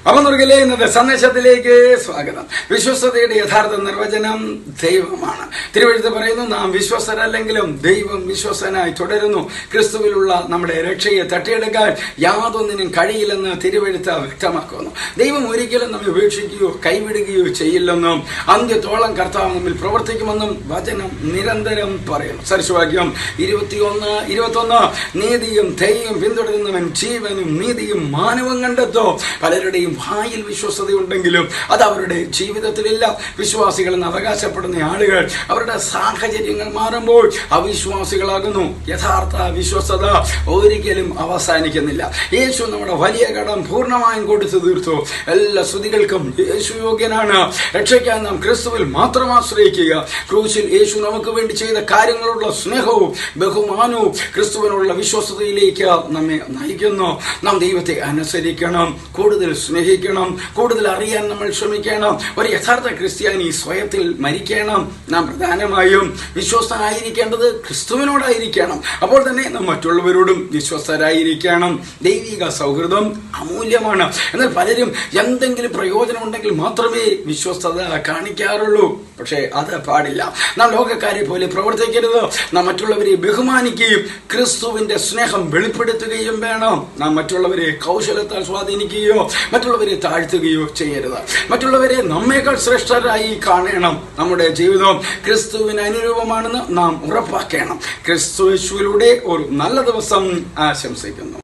അവനുറകിലെ ഇന്നത്തെ സന്ദേശത്തിലേക്ക് സ്വാഗതം. വിശ്വസ്തയുടെ യഥാർത്ഥ നിർവചനം ദൈവമാണ്. തിരുവെഴുത്ത് പറയുന്നു, നാം വിശ്വസ്തരല്ലെങ്കിലും ദൈവം വിശ്വസ്തനായി തുടരുന്നു. ക്രിസ്തുവിലുള്ള നമ്മുടെ രക്ഷയെ തട്ടിയെടുക്കാൻ യാതൊന്നിനും കഴിയില്ലെന്ന് തിരുവെഴുത്ത് വ്യക്തമാക്കുന്നു. ദൈവം ഒരിക്കലും നമ്മെ ഉപേക്ഷിക്കുകയോ കൈവിടുകയോ ചെയ്യില്ലെന്നും അന്ത്യത്തോളം കർത്താവ് നമ്മിൽ പ്രവർത്തിക്കുമെന്നും വചനം നിരന്തരം പറയുന്നു. സരിശുവാക്യം 21:21 നീതിയും ദയയും പിന്തുടരുന്നവൻ ജീവനും നീതിയും മാനവും കണ്ടെത്തും. പലരുടെയും വായിൽ വിശ്വസ്തതയുണ്ടെങ്കിലും അത് അവരുടെ ജീവിതത്തിലില്ല. വിശ്വാസികളെന്ന് അവകാശപ്പെടുന്ന ആളുകൾ അവരുടെ സാഹചര്യങ്ങൾ മാറുമ്പോൾ അവിശ്വാസികളാകുന്നു. യഥാർത്ഥ വിശ്വസ്തത ഒരിക്കലും അവസാനിക്കുന്നില്ല. യേശു നമ്മുടെ വലിയ കടം പൂർണ്ണമായും കൊടുത്തു തീർത്തു. എല്ലാ സ്തുതികൾക്കും യേശു യോഗ്യനാണ്. രക്ഷയ്ക്കാൻ നാം ക്രിസ്തുവിൽ മാത്രം ആശ്രയിക്കുക. ക്രൂശിൽ യേശു നമുക്ക് വേണ്ടി ചെയ്ത കാര്യങ്ങളുള്ള സ്നേഹവും ബഹുമാനവും ക്രിസ്തുവിനുള്ള വിശ്വസ്തതയിലേക്ക് നമ്മെ നയിക്കുന്നു. നാം ദൈവത്തെ അനുസരിക്കണം, കൂടുതൽ സ്നേഹിക്കണം, കൂടുതൽ അറിയാൻ നമ്മൾ ശ്രമിക്കണം. ഒരു യഥാർത്ഥ ക്രിസ്ത്യാനി സ്വയത്തിൽ മരിക്കണം. നാം പ്രധാനമായും വിശ്വസ്തനായിരിക്കേണ്ടത് ക്രിസ്തുവിനോടായിരിക്കണം. അപ്പോൾ തന്നെ നാം മറ്റുള്ളവരോടും വിശ്വസ്തരായിരിക്കണം. ദൈവിക സൗഹൃദം അമൂല്യമാണ്. എന്നാൽ പലരും എന്തെങ്കിലും പ്രയോജനം ഉണ്ടെങ്കിൽ മാത്രമേ വിശ്വസ്തത കാണിക്കാറുള്ളൂ. പക്ഷേ അത് പാടില്ല. നാം ലോകക്കാരെ പോലെ പ്രവർത്തിക്കരുത്. നാം മറ്റുള്ളവരെ ബഹുമാനിക്കുകയും ക്രിസ്തുവിന്റെ സ്നേഹം വെളിപ്പെടുത്തുകയും വേണം. നാം മറ്റുള്ളവരെ കൗശലത്താൽ സ്വാധീനിക്കുകയോ മറ്റുള്ളവരെ താഴ്ത്തുകയോ ചെയ്യരുത്. മറ്റുള്ളവരെ നമ്മേക്കാൾ ശ്രേഷ്ഠരായി കാണണം. നമ്മുടെ ജീവിതം ക്രിസ്തുവിന് അനുരൂപമാണെന്ന് നാം ഉറപ്പാക്കണം. ക്രിസ്തുവിലൂടെ ഒരു നല്ല ദിവസം ആശംസിക്കുന്നു.